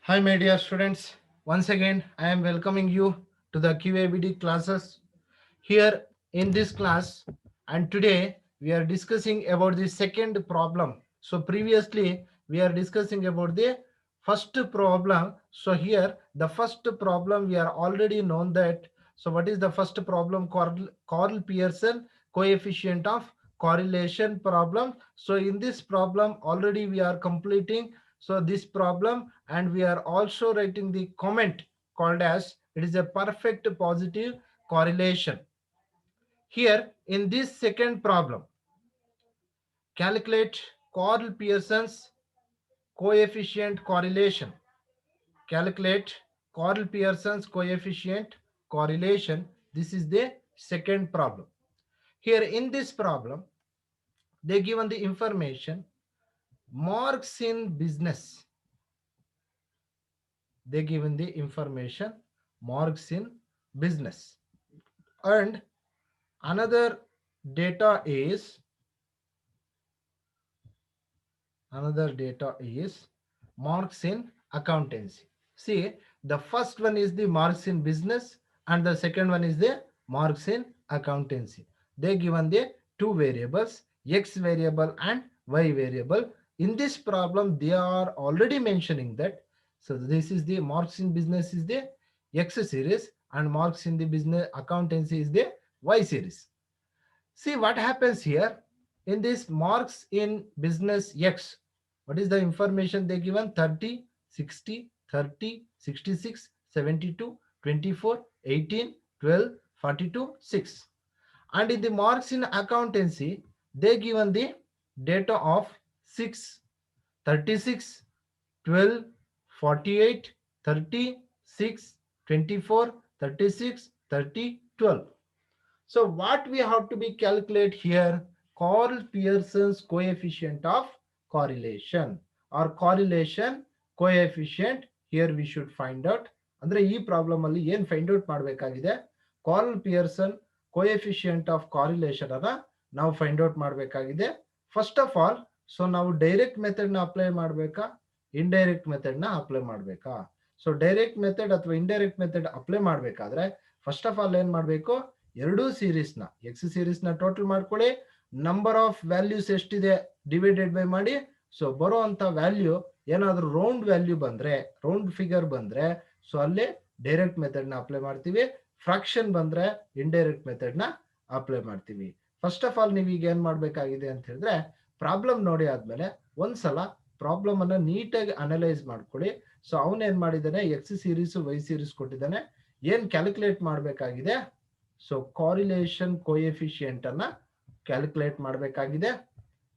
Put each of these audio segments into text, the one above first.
Hi, my dear students. Once again, I am welcoming you to the QABD classes here in this class. And today we are discussing about the second problem. So previously we are discussing about the first problem. So here the first problem we are already known that. So what is the first problem? Carl Pearson coefficient of correlation problem. So in this problem already we are completing so this problem, and we are also writing the comment called as it is a perfect positive correlation. Here in this second problem, calculate Carl Pearson's coefficient correlation. Calculate Carl Pearson's coefficient correlation. This is the second problem. Here in this problem, they given the information marks in business. They given the information marks in business, and another data is marks in accountancy. See, the first one is the marks in business and the second one is the marks in accountancy. They given the two variables, x variable and y variable. In this problem they are already mentioning that. So this is the marks in business is the x series and marks in the business accountancy is the y series. See what happens here in this marks in business X. What is the information they given? 30, 60, 30, 66, 72, 24, 18, 12, 42, 6. And in the marks in accountancy, they given the data of 6, 36, 12, 48, 30, 6, 24, 36, 30, 12. So what we have to be calculate here, Carl Pearson's coefficient of correlation or correlation coefficient. Here we should find out. ಅಂದ್ರೆ ಈ problem ಅಲ್ಲಿ ಏನ್ find out ಮಾಡಬೇಕಾಗಿದೆ, Karl Pearson coefficient of correlation ಅನ್ನ ನಾವು find out ಮಾಡಬೇಕಾಗಿದೆ. First of all, so ನಾವು direct method ನ ಅಪ್ಲೈ ಮಾಡಬೇಕಾ, ಇಂಡೈರೆಕ್ಟ್ ಮೆಥಡ್ ನ ಅಪ್ಲೈ ಮಾಡಬೇಕಾ? ಸೊ ಡೈರೆಕ್ಟ್ ಮೆಥಡ್ ಅಥವಾ ಇಂಡೈರೆಕ್ಟ್ ಮೆಥಡ್ ಅಪ್ಲೈ ಮಾಡಬೇಕಾದ್ರೆ ಫಸ್ಟ್ ಆಫ್ ಆಲ್ ಏನ್ ಮಾಡಬೇಕು, ಎರಡೂ ಸೀರೀಸ್ ನ ಎಕ್ಸ್ ಸೀರೀಸ್ ನ ಟೋಟಲ್ ಮಾಡ್ಕೊಳ್ಳಿ, ನಂಬರ್ ಆಫ್ ವ್ಯಾಲ್ಯೂಸ್ ಎಷ್ಟಿದೆ ಡಿವೈಡೆಡ್ ಬೈ ಮಾಡಿ. ಸೊ ಬರೋ ಅಂತ ವ್ಯಾಲ್ಯೂ ಏನಾದ್ರೂ ರೌಂಡ್ ವ್ಯಾಲ್ಯೂ ಬಂದ್ರೆ, ರೌಂಡ್ ಫಿಗರ್ ಬಂದ್ರೆ, ಸೊ ಅಲ್ಲಿ ಡೈರೆಕ್ಟ್ ಮೆಥಡ್ ನ ಅಪ್ಲೈ ಮಾಡ್ತೀವಿ. ಫ್ರಾಕ್ಷನ್ ಬಂದ್ರೆ ಇಂಡೈರೆಕ್ಟ್ ಮೆಥಡ್ ನ ಅಪ್ಲೈ ಮಾಡ್ತೀವಿ. ಫಸ್ಟ್ ಆಫ್ ಆಲ್ ನೀವೀಗ ಏನ್ ಮಾಡ್ಬೇಕಾಗಿದೆ ಅಂತ ಹೇಳಿದ್ರೆ, ಪ್ರಾಬ್ಲಮ್ ನೋಡಿ ಆದ್ಮೇಲೆ ಒಂದ್ಸಲ ಪ್ರಾಬ್ಲಮ್ ಅನ್ನ ನೀಟಾಗಿ ಅನಲೈಸ್ ಮಾಡ್ಕೊಳ್ಳಿ. ಸೊ ಅವನ್ ಏನ್ ಮಾಡಿದಾನೆ, ಎಕ್ಸ್ ಸೀರೀಸ್ ವೈ ಸೀರೀಸ್ ಕೊಟ್ಟಿದ್ದಾನೆ, ಏನ್ ಕ್ಯಾಲ್ಕುಲೇಟ್ ಮಾಡ್ಬೇಕಾಗಿದೆ, ಸೊ ಕಾರಿಲೇಷನ್ ಕೋಎಫಿಷಿಯಂಟ್ ಅನ್ನ ಕ್ಯಾಲ್ಕುಲೇಟ್ ಮಾಡಬೇಕಾಗಿದೆ.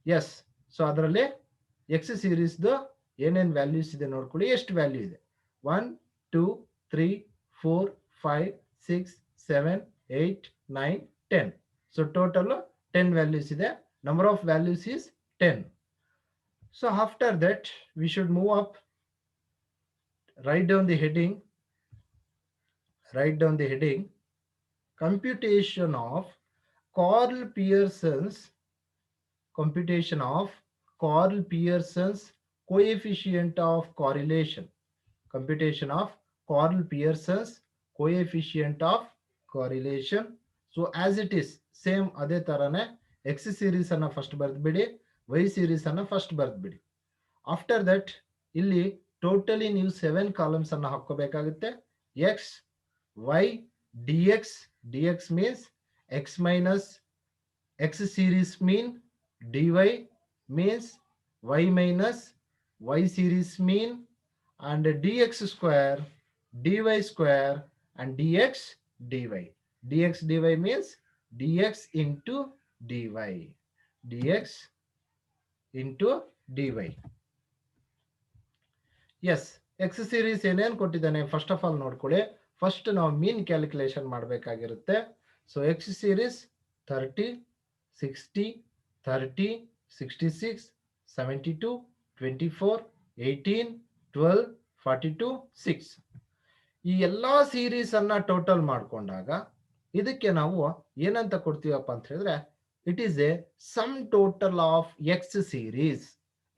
ಎಸ್, ಸೊ ಅದರಲ್ಲಿ ಎಕ್ಸ್ ಸೀರೀಸ್ದು ಏನೇನ್ ವ್ಯಾಲ್ಯೂಸ್ ಇದೆ ನೋಡ್ಕೊಳ್ಳಿ. ಎಷ್ಟು ವ್ಯಾಲ್ಯೂ ಇದೆ? 1 2 3 4 5 6 7 8 9 10. ಸೊ ಟೋಟಲ್ 10 ವ್ಯಾಲ್ಯೂಸ್ ಇದೆ. Number of values is 10. So after that we should move up, write down the heading, computation of Carl Pearson's coefficient of correlation. Computation of Carl Pearson's coefficient of correlation. So as it is same ಅದೇ ತರನೇ x series ಅನ್ನ first ಬರೆದ್ಬಿಡಿ, y series ಅನ್ನ first ಬರೆದ್ಬಿಡಿ. After that ಇಲ್ಲಿ totally ನೀವು 7 columns ಅನ್ನ ಹಾಕೋಬೇಕಾಗುತ್ತೆ. x y dx, dx means x minus x series mean, dy means y minus y series mean, and dx square, dy square, and dx dy. Dx dy means dx into dy, dx into dy. Yes, X series ಏನೇನು ಕೊಟ್ಟಿದ್ದಾನೆ first of all ನೋಡ್ಕೊಳ್ಳಿ. First ನಾವು mean calculation ಮಾಡಬೇಕಾಗಿರುತ್ತೆ. So X series 30, 60, 30, 66, 72, 24, 18, 12, 42, 6. ಈ ಎಲ್ಲಾ series ಅನ್ನ total ಮಾಡ್ಕೊಂಡಾಗ ಇದಕ್ಕೆ ನಾವು ಏನಂತ ಕೊಡ್ತೀವಪ್ಪ ಅಂತ ಹೇಳಿದ್ರೆ, it is A some total of X series.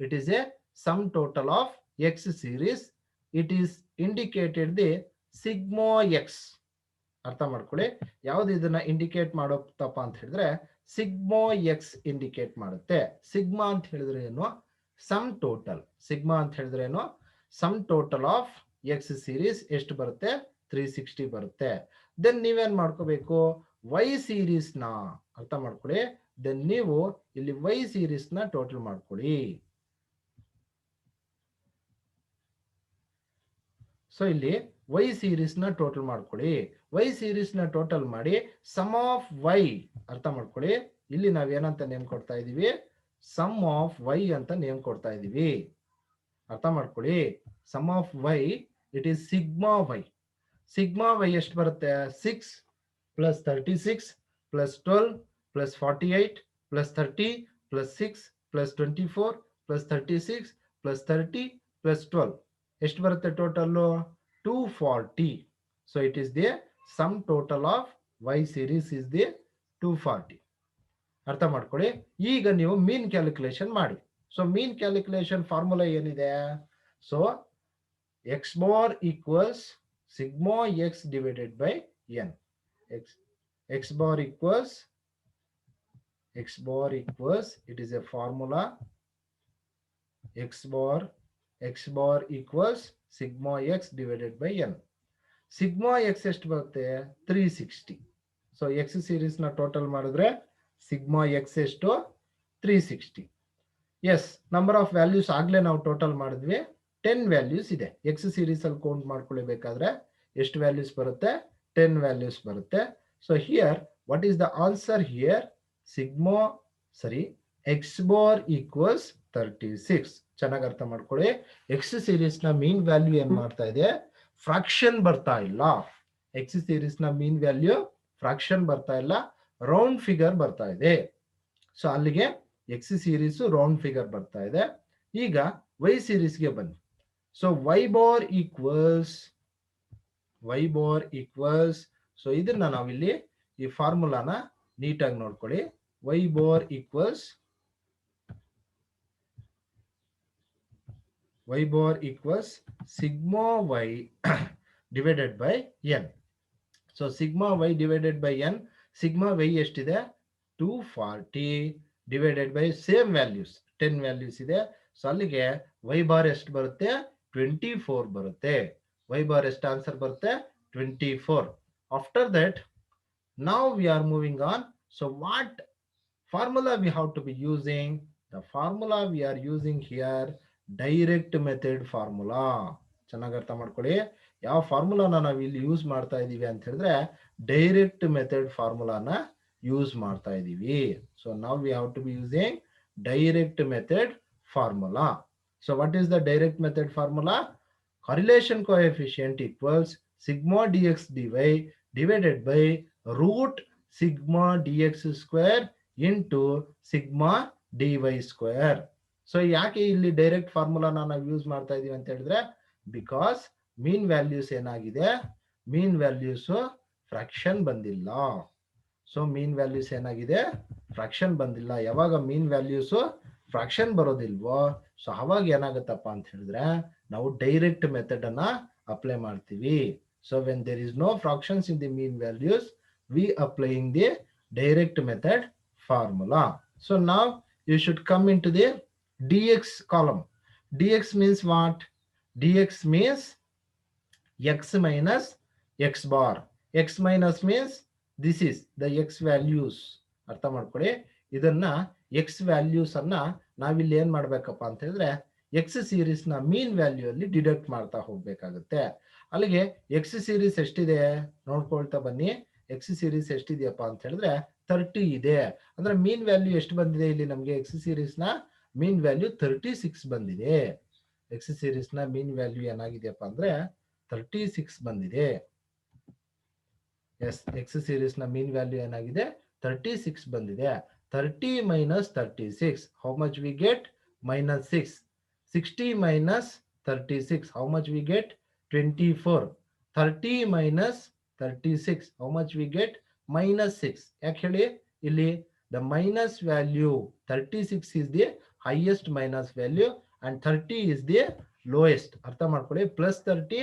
It is A some total of X series it is indicated the sigma X. ಅರ್ಥ ಮಾಡ್ಕೊಳ್ಳಿ, ಯಾವ್ದು ಇದನ್ನ ಇಂಡಿಕೇಟ್ ಮಾಡೋಪ್ಪ ಅಂತ ಹೇಳಿದ್ರೆ ಸಿಗ್ಮಾ ಎಕ್ಸ್ ಇಂಡಿಕೇಟ್ ಮಾಡುತ್ತೆ. ಸಿಗ್ಮಾ ಅಂತ ಹೇಳಿದ್ರೆ ಏನು? Some total. ಸಿಗ್ಮಾ ಅಂತ ಹೇಳಿದ್ರೆ ಏನು? Some total of X series ಎಷ್ಟು ಬರುತ್ತೆ? 360 ಬರುತ್ತೆ. ದೆನ್ ನೀವೇನ್ ಮಾಡ್ಕೋಬೇಕು? ವೈ ಸೀರೀಸ್ ನ ಅರ್ಥ ಮಾಡ್ಕೊಳ್ಳಿ. ದೆನ್ ನೀವು ಇಲ್ಲಿ ವೈ ಸೀರೀಸ್ ನ ಟೋಟಲ್ ಮಾಡ್ಕೊಳ್ಳಿ. ಸೊ ಇಲ್ಲಿ ವೈ ಸೀರೀಸ್ ನ ಟೋಟಲ್ ಮಾಡ್ಕೊಳ್ಳಿ. ವೈ ಸೀರೀಸ್ ನ ಟೋಟಲ್ ಮಾಡಿ ಸಮ್ ಆಫ್ ವೈ. ಅರ್ಥ ಮಾಡ್ಕೊಳ್ಳಿ, ಇಲ್ಲಿ ನಾವೇನಂತ ನೇಮ್ ಕೊಡ್ತಾ ಇದೀವಿ? ಸಮ್ ಆಫ್ ವೈ ಅಂತ ನೇಮ್ ಕೊಡ್ತಾ ಇದೀವಿ. ಅರ್ಥ ಮಾಡ್ಕೊಳ್ಳಿ, sum of Y it is sigma Y. Sigma Y ಎಷ್ಟು ಬರುತ್ತೆ? 6 plus 36 plus 12 plus 48 plus 30 plus 6 plus 24 plus 36 plus 30 plus 12 ಎಷ್ಟು ಬರುತ್ತೆ total? 240. So it is the sum total of Y series is the 240. ಅರ್ಥ ಮಾಡ್ಕೊಳ್ಳಿ. ಈಗ ನೀವು ಮೀನ್ ಕ್ಯಾಲ್ಕುಲೇಷನ್ ಮಾಡಿ. So mean calculation formula ಏನಿದೆ? So X bar equals sigma X divided by N. X bar equals it is a formula x bar equals sigma x divided by n. Sigma X ಎಷ್ಟು ಬರುತ್ತೆ? 360. So X series ನ total ಮಾಡಿದ್ರೆ sigma X ಎಷ್ಟು? 360. S, number of values ಆಗ್ಲೇ ನಾವು total ಮಾಡಿದ್ವಿ. 10 values ಇದೆ. X series ಅಲ್ಲಿ ಕೌಂಟ್ ಮಾಡ್ಕೊಳ್ಬೇಕಾದ್ರೆ ಎಷ್ಟು ವ್ಯಾಲ್ಯೂಸ್ ಬರುತ್ತೆ? 10 ವ್ಯಾಲ್ಯೂಸ್ ಬರುತ್ತೆ. So here what is the answer? Here sigma X bar equals 36. ಚೆನ್ನಾಗಿ ಅರ್ಥ ಮಾಡ್ಕೊಳ್ಳಿ. ಎಕ್ಸ್ ಸೀರೀಸ್ ನ ಮೀನ್ ವ್ಯಾಲ್ಯೂ ಏನ್ ಮಾಡ್ತಾ ಇದೆ? ಫ್ರಾಕ್ಷನ್ ಬರ್ತಾ ಇಲ್ಲ. ಎಕ್ಸ್ ಸೀರೀಸ್ ನ ಮೀನ್ ವ್ಯಾಲ್ಯೂ ಫ್ರಾಕ್ಷನ್ ಬರ್ತಾ ಇಲ್ಲ, ರೌಂಡ್ ಫಿಗರ್ ಬರ್ತಾ ಇದೆ. ಸೊ ಅಲ್ಲಿಗೆ ಎಕ್ಸ್ ಸೀರೀಸ್ ರೌಂಡ್ ಫಿಗರ್ ಬರ್ತಾ ಇದೆ. ಈಗ ವೈ ಸೀರೀಸ್ಗೆ ಬನ್ನಿ. So Y bar equals so ಇದನ್ನ ನಾವಿಲ್ಲಿ ಈ ಫಾರ್ಮುಲಾನ ನೀಟಾಗಿ ನೋಡ್ಕೊಳ್ಳಿ. Y bar equals sigma Y divided by N. So sigma Y divided by N. Sigma Y ಎಷ್ಟಿದೆ? 240 divided by same values 10 values ಇದೆ. ಸೊ ಅಲ್ಲಿಗೆ ವೈ ಬಾರ್ ಎಷ್ಟು ಬರುತ್ತೆ? 24 ಬರುತ್ತೆ. ವೈ ಬಾರ್ ಎಷ್ಟು ಆನ್ಸರ್ ಬರುತ್ತೆ? 24. After that now we are moving on. So what formula we have to be using? The formula we are using here direct method formula. ಚೆನ್ನಾಗಿ ಅರ್ಥ ಮಾಡ್ಕೊಳ್ಳಿ. ಯಾವ ಫಾರ್ಮುಲಾನ ನಾವು ಇಲ್ಲಿ ಯೂಸ್ ಮಾಡ್ತಾ ಇದೀವಿ ಅಂತ ಹೇಳಿದ್ರೆ ಡೈರೆಕ್ಟ್ ಮೆಥಡ್ ಫಾರ್ಮುಲಾನ ಯೂಸ್ ಮಾಡ್ತಾ ಇದೀವಿ. ಸೊ ನಾವು we have to be using direct method formula. So what is the direct method formula? correlation coefficient equals sigma dx dy divided by root sigma dx square into sigma dy square. So ಯಾಕೆ ಇಲ್ಲಿ direct ಫಾರ್ಮುಲಾನ ನಾವು use ಮಾಡ್ತಾ ಇದೀವಿ ಅಂತ ಹೇಳಿದ್ರೆ because mean values ಏನಾಗಿದೆ? Mean values fraction ಬಂದಿಲ್ಲ. So mean values ಏನಾಗಿದೆ? ಫ್ರಾಕ್ಷನ್ ಬಂದಿಲ್ಲ. ಯಾವಾಗ ಮೀನ್ ವ್ಯಾಲ್ಯೂಸ್ ಫ್ರಾಕ್ಷನ್ ಬರೋದಿಲ್ವೋ ಸೊ ಅವಾಗ ಏನಾಗುತ್ತಪ್ಪ ಅಂತ ಹೇಳಿದ್ರೆ ನಾವು ಡೈರೆಕ್ಟ್ ಮೆಥಡ್ ಅನ್ನ ಅಪ್ಲೈ ಮಾಡ್ತೀವಿ. So when there is no fractions in the mean values we applying the direct method formula. So ನಾವ್ you should come into the dx column. dx means what? dx means x minus x bar. x minus means this is the x values. ಅರ್ಥ ಮಾಡ್ಕೊಳ್ಳಿ. ಇದನ್ನ x values ಅನ್ನ ನಾವಿಲ್ಲಿ ಏನ್ ಮಾಡ್ಬೇಕಪ್ಪ ಅಂತ ಹೇಳಿದ್ರೆ x ಸೀರೀಸ್ ನ ಮೀನ್ ವ್ಯಾಲ್ಯೂ ಅಲ್ಲಿ ಡಿಡಕ್ಟ್ ಮಾಡ್ತಾ ಹೋಗ್ಬೇಕಾಗುತ್ತೆ. ಅಲ್ಲಿಗೆ x ಸೀರೀಸ್ ಎಷ್ಟಿದೆ ನೋಡ್ಕೊಳ್ತಾ ಬನ್ನಿ. x ಸೀರೀಸ್ ಎಷ್ಟಿದೆಯಪ್ಪ ಅಂತ ಹೇಳಿದ್ರೆ 30 ಇದೆ. ಅಂದ್ರೆ ಮೀನ್ ವ್ಯಾಲ್ಯೂ ಎಷ್ಟು ಬಂದಿದೆ ಇಲ್ಲಿ ನಮ್ಗೆ? x ಸೀರೀಸ್ ನ ಮೀನ್ ವ್ಯಾಲ್ಯೂ 36 ಬಂದಿದೆ. ಎಕ್ಸ್ ಸೀರೀಸ್ ನ ಮೀನ್ ವ್ಯಾಲ್ಯೂ ಏನಾಗಿದೆಯಪ್ಪ ಅಂದ್ರೆ 36 ಬಂದಿದೆ. ಎಸ್, ಎಕ್ಸ್ ಸೀರೀಸ್ ನ ಮೀನ್ ವ್ಯಾಲ್ಯೂ ಏನಾಗಿದೆ? 36 ಬಂದಿದೆ. 30 minus 36 how much we get? minus 6. 60 minus 36 how much we get? 24. 30 minus 36 how much we get? minus 6. ಯಾಕೆ ಹೇಳಿ? ಇಲ್ಲಿ the minus value 36 is the highest minus value and 30 is the lowest. ಅರ್ಥ ಮಾಡ್ಕೊಳ್ಳಿ, +30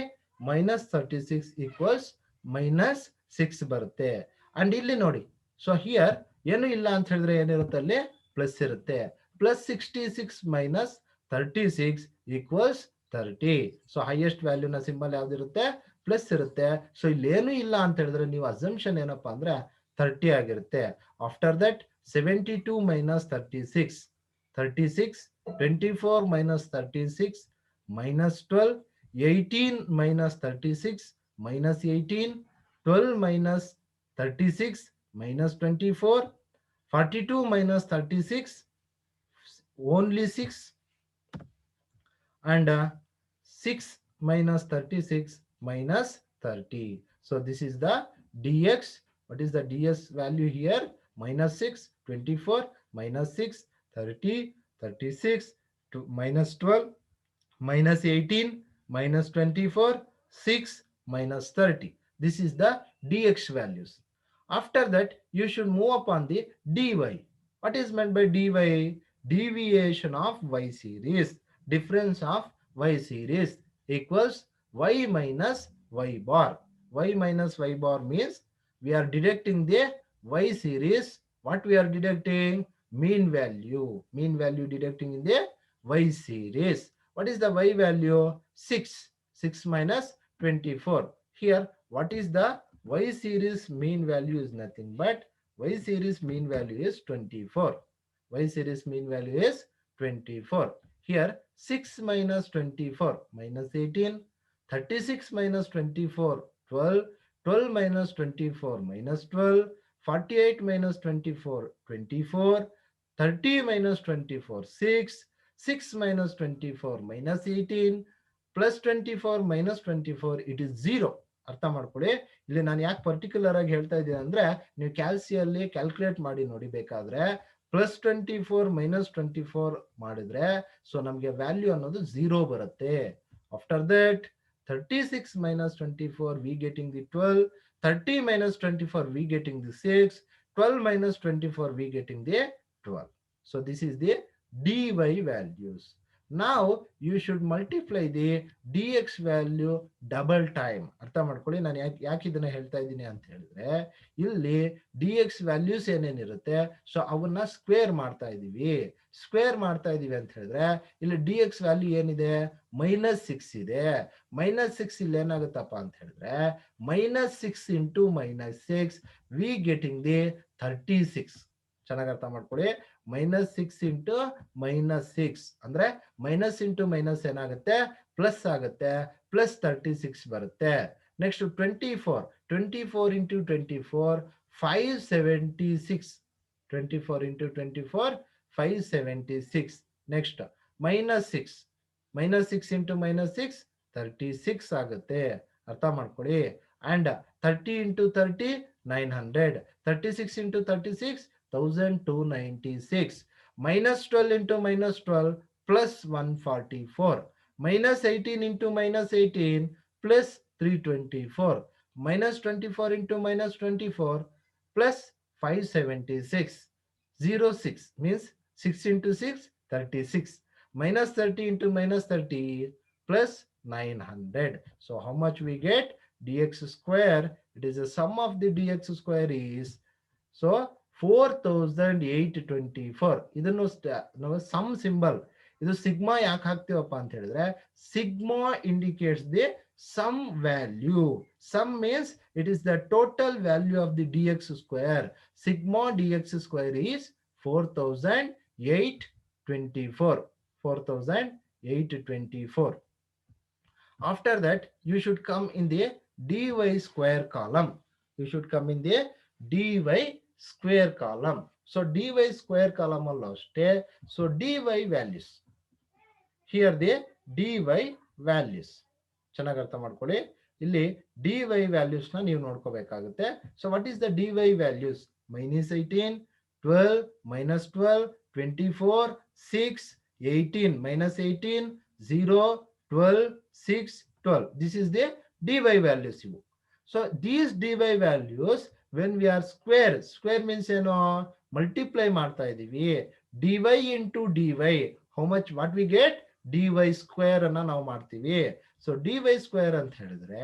-36 equals -6 ಬರುತ್ತೆ. And ಇಲ್ಲಿ ನೋಡಿ, so here ಏನು ಇಲ್ಲ ಅಂತ ಹೇಳಿದ್ರೆ ಏನಿರುತ್ತೆ ಅಲ್ಲಿ ಪ್ಲಸ್ ಇರುತ್ತೆ. +66 -36 ಈಕ್ವಲ್ಸ್ 30. ಸೊ ಹೈಯೆಸ್ಟ್ ವ್ಯಾಲ್ಯೂನ ಸಿಂಬಲ್ ಯಾವ್ದಿರುತ್ತೆ, ಪ್ಲಸ್ ಇರುತ್ತೆ. ಸೊ ಇಲ್ಲೇನು ಇಲ್ಲ ಅಂತ ಹೇಳಿದ್ರೆ ನೀವು ಅಸಂಪ್ಷನ್ ಏನಪ್ಪಾ ಅಂದ್ರೆ 30 ಆಗಿರುತ್ತೆ. After that 72 -36, 36, 24 -36, -12, 18 -36, -18, 12 -36, -24, 42 -36, only 6, and 6 -36 -30. So this is the dx. What is the ds value here? -6, 24, -6, 30, 36, to -12, -18, -24, 6, -30. This is the dx values. After that, you should move upon the dy. What is meant by dy? Deviation of y series. Difference of y series equals y minus y bar. Y minus y bar means we are deducting the y series. What we are deducting? Mean value. Mean value deducting in the y series. What is the y value? 6. 6 minus 24. Here, what is the y series mean value? Is nothing but y series mean value is 24. Y series mean value is 24. Here 6 minus 24 -18, 36 minus 24 12, 12 minus 24 -12, 48 minus 24 24, 30 minus 24 6, 6 minus 24 -18, plus 24 minus 24 it is 0. ಅರ್ಥ ಮಾಡ್ಕೊಳ್ಳಿ. ಇಲ್ಲಿ ನಾನು ಯಾಕೆ particular ಆಗಿ ಹೇಳ್ತಾ ಇದ್ದೀನಿ ಅಂದ್ರೆ, ನೀವು ಕ್ಯಾಲ್ಸಿಯಲ್ಲಿ ಕ್ಯಾಲ್ಕುಲೇಟ್ ಮಾಡಿ ನೋಡಿ ಬೇಕಾದ್ರೆ. +24 -24 ಮಾಡಿದ್ರೆ ಸೊ ನಮಗೆ ವ್ಯಾಲ್ಯೂ ಅನ್ನೋದು 0 ಬರುತ್ತೆ. After that 36 -24 we getting the 12, 30 -24 we getting the 6, 12 -24 we getting the 12. So this is the dy values. Now you should multiply the dx value double time. ಅರ್ಥ ಮಾಡ್ಕೊಳ್ಳಿ, ನಾನು ಯಾಕೆ ಇದನ್ನ ಹೇಳ್ತಾ ಇದ್ದೀನಿ ಅಂತ ಹೇಳಿದ್ರೆ, ಇಲ್ಲಿ dx ವ್ಯಾಲ್ಯೂಸ್ ಏನೇನಿರುತ್ತೆ ಸೊ ಅವನ್ನ ಸ್ಕ್ವೇರ್ ಮಾಡ್ತಾ ಇದೀವಿ. ಸ್ಕ್ವೇರ್ ಮಾಡ್ತಾ ಇದೀವಿ ಅಂತ ಹೇಳಿದ್ರೆ ಇಲ್ಲಿ dx ವ್ಯಾಲ್ಯೂ ಏನಿದೆ, -6 ಇದೆ. -6 ಇಲ್ಲಿ ಏನಾಗುತ್ತಪ್ಪ ಅಂತ ಹೇಳಿದ್ರೆ -6 ಇಂಟು -6 ವಿ ಗೆಟಿಂಗ್ ದಿ 36. ಚೆನ್ನಾಗಿ ಅರ್ಥ ಮಾಡ್ಕೊಳ್ಳಿ. -6 ಇಂಟು -6 ಅಂದ್ರೆ ಮೈನಸ್ ಇಂಟು ಮೈನಸ್ ಏನಾಗುತ್ತೆ, ಪ್ಲಸ್ ಆಗುತ್ತೆ. ಪ್ಲಸ್ 36 ಬರುತ್ತೆ. Next 24, 24 into 24 576, 24 into 24 576. Next -6, -6 into -6 36 ಆಗುತ್ತೆ. ಅರ್ಥ ಮಾಡ್ಕೊಳ್ಳಿ. And 30 into 30 900, 36 into 36 1296, -12 into -12 plus 144, -18 into -18 plus 324, -24 into -24 plus 576, 06 means 6 into 6 36, -30 into -30 plus 900. So how much we get? Dx square, it is the sum of the dx square is so 4824. ಇದನ್ನು ನಾವು some symbol, ಇದು sigma ಯಾಕೆ ಹಾಕ್ತೀವಪ್ಪ ಅಂತ ಹೇಳಿದ್ರೆ, sigma indicates the sum value. Sum means it is the total value of the dx square. Sigma dx square is 4824. 4824. After that, you should come in the dy square column. You should come in the dy square column. So dy square column allo ಅಷ್ಟೇ. So dy values, here the dy values ಚೆನ್ನಾಗಿ ಅರ್ಥ ಮಾಡ್ಕೊಳ್ಳಿ. ಇಲ್ಲಿ dy values ನ ನೀವು ನೋಡ್ಕೋಬೇಕಾಗುತ್ತೆ. So what is the dy values? -18, 12, -12, 24, 6, 18, -18, 0, 12, 6, 12. This is the dy values. So these dy values when we are square means ಏನು, multiply ಮಾಡ್ತಾ ಇದೀವಿ. dy into dy, how much, what we get? D Y square ಅನ್ನ ನಾವು ಮಾಡ್ತೀವಿ. So D Y square ಅಂತ ಹೇಳಿದ್ರೆ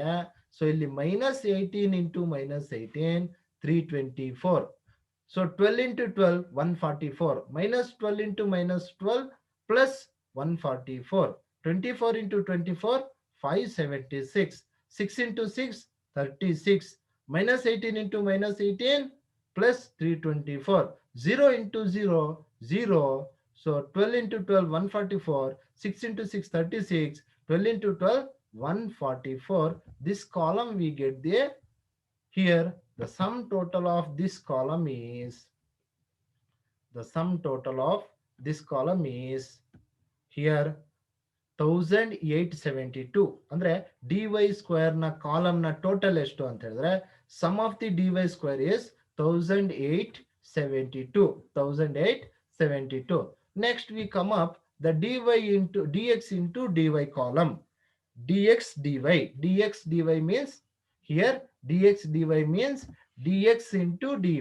so ಇಲ್ಲಿ -18 into -18 324. So 12 into 12 144, minus 12 into -12 plus 144, 24 into 24 576, 6 into 6 36, -18 into -18 plus 324, 0 into 0 0. So 12 into 12 144, 6 into 6 36, 12 into 12 144. This column we get there. Here the sum total of this column is here 1872. ಅಂದ್ರೆ D Y square ನ column ನ total ಎಷ್ಟು ಅಂತ ಹೇಳಿದ್ರೆ sum of the D Y square is 1872. Next we come up the dy into dx into dy column. dx dy means here dx dy means dx into dy.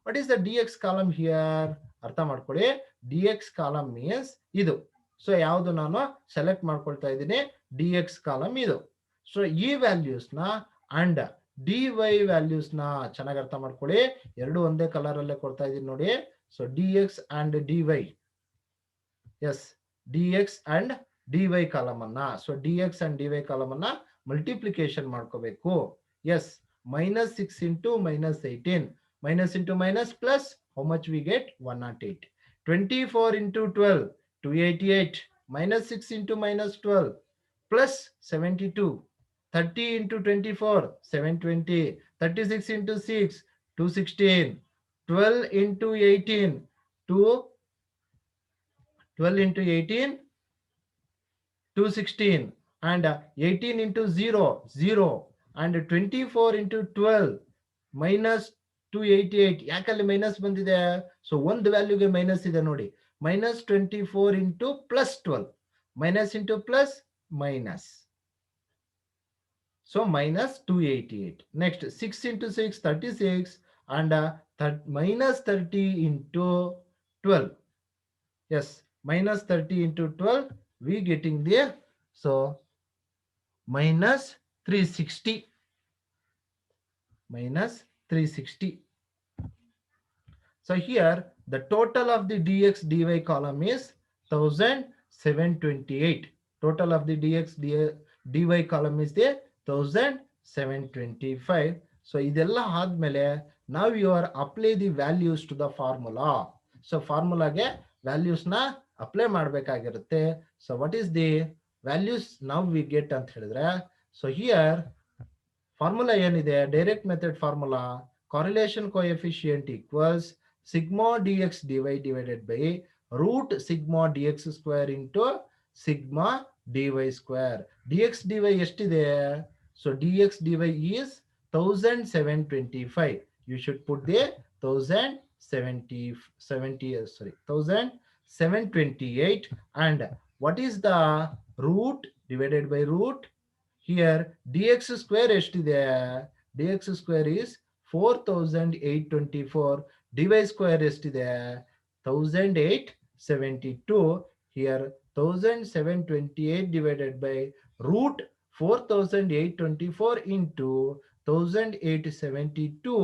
What is the dx column here? ಅರ್ಥ ಮಾಡ್ಕೊಳ್ಳಿ. dx column means ಇದು. So ಯಾವುದು ನಾನು select ಮಾಡ್ಕೊಳ್ತಾ ಇದ್ದೀನಿ dx column ಇದು. So ಈ values ನ ಅಂಡ್ dy ವ್ಯಾಲ್ಯೂಸ್ ನ ಚೆನ್ನಾಗಿ ಅರ್ಥ ಮಾಡ್ಕೊಳ್ಳಿ. ಎರಡು ಒಂದೇ ಕಲರ್ ಅಲ್ಲೇ ಕೊಡ್ತಾ ಇದೀನಿ ನೋಡಿ. So dx and dy, yes dx and dy column ಅನ್ನ, so dx and dy column ಅನ್ನ ಮಲ್ಟಿಪ್ಲಿಕೇಶನ್ ಮಾಡ್ಕೋಬೇಕು. Yes -6 into -18, minus into minus plus, how much we get? 108. 24 into 12 288, -6 into -12 plus 72, 30 into 24 720, 36 into 6 216, 12 into 18 216, and 18 into 0 0, and 24 into 12 minus 288. ಯಾಕಲ್ಲಿ minus ಬಂದಿದೆ? So ಒಂದು ವ್ಯಾಲ್ಯೂಗೆ minus ಇದೆ ನೋಡಿ. -24 into +12, minus into plus minus, so -288. Next 6 into 6 36, and -30 into 12. Yes, -30 into 12 we getting there. So -360. So here the total of the dx dy column is 1728. Total of the dx dy column is there 1725. So ಇದೆಲ್ಲ ಆದ್ಮೇಲೆ now you are apply the values to the formula. So ಫಾರ್ಮುಲಾಗೆ values ನ apply ಮಾಡಬೇಕಾಗಿರುತ್ತೆ. So what is the values now we get ಅಂತ ಹೇಳಿದ್ರೆ, so here formula ಏನಿದೆ? Direct method formula, correlation coefficient equals sigma dx dy divided by root sigma dx square into sigma dy square. dx dy ಎಷ್ಟಿದೆ? So dx dy is 1725. You should put there 1728. And what is the root divided by root? Here dx square ಎಷ್ಟಿದೆ? dx square is 4824. dy square ಎಷ್ಟಿದೆ? 1872. Here 1728 divided by root 4824 into 1872.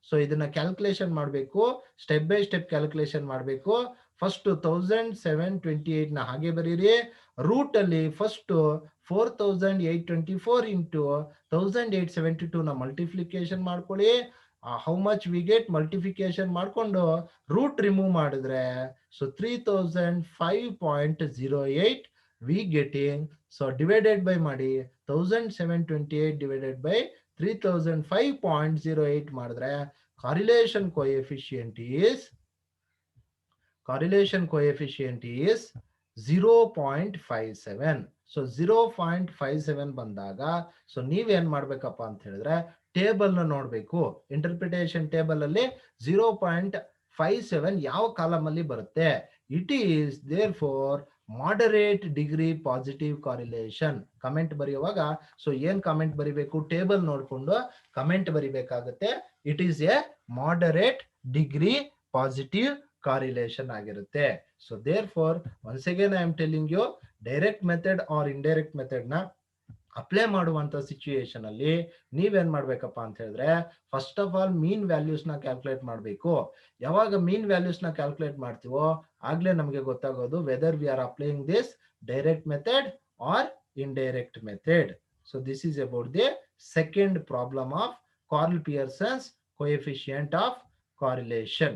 So ಇದನ್ನ calculation ಮಾಡಬೇಕು, step by step calculation ಮಾಡಬೇಕು. First 1728 ನ ಹಾಗೆ ಬರೀರಿ. Root ಅಲ್ಲಿ first 4824 into 1872 ನ ಮಲ್ಟಿಪ್ಲಿಕೇಶನ್ ಮಾಡ್ಕೊಳ್ಳಿ. How much we get? Multiplication ಮಾಡ್ಕೊಂಡು ರೂಟ್ ರಿಮೂವ್ ಮಾಡಿದ್ರೆ so 3005.08 we getting. So divided by ಮಾಡಿ 1728 divided by 3005.08 ಮಾಡಿದ್ರೆ correlation coefficient is 0.57. ಸೊ 0.57 ಬಂದಾಗ ಸೊ ನೀವೇನ್ ಮಾಡ್ಬೇಕಪ್ಪ ಅಂತ ಹೇಳಿದ್ರೆ ಟೇಬಲ್ ನ ನೋಡ್ಬೇಕು. ಇಂಟರ್ಪ್ರಿಟೇಷನ್ ಟೇಬಲ್ ಅಲ್ಲಿ 0.57 ಯಾವ ಕಾಲಮ್ ಅಲ್ಲಿ ಬರುತ್ತೆ? It is there for moderate degree positive correlation. Comment ಬರೆಯುವಾಗ ಸೊ ಏನ್ ಕಮೆಂಟ್ ಬರಿಬೇಕು? ಟೇಬಲ್ ನೋಡ್ಕೊಂಡು ಕಮೆಂಟ್ ಬರಿಬೇಕಾಗುತ್ತೆ. It is a moderate degree positive correlation ಆಗಿರುತ್ತೆ. So there for once again I am telling you, direct method or indirect method ನ apply ಮಾಡುವಂತ situation ಅಲ್ಲಿ ನೀವೇನ್ ಮಾಡ್ಬೇಕಪ್ಪ ಅಂತ ಹೇಳಿದ್ರೆ, first of all mean values ನ ಕ್ಯಾಲ್ಕುಲೇಟ್ ಮಾಡಬೇಕು. ಯಾವಾಗ ಮೀನ್ ವ್ಯಾಲ್ಯೂಸ್ ನ ಕ್ಯಾಲ್ಕುಲೇಟ್ ಮಾಡ್ತೀವೋ ಆಗ್ಲೇ ನಮಗೆ ಗೊತ್ತಾಗೋದು whether we are applying this direct method or indirect method. So this is about the second problem of Karl Pearson's coefficient of correlation.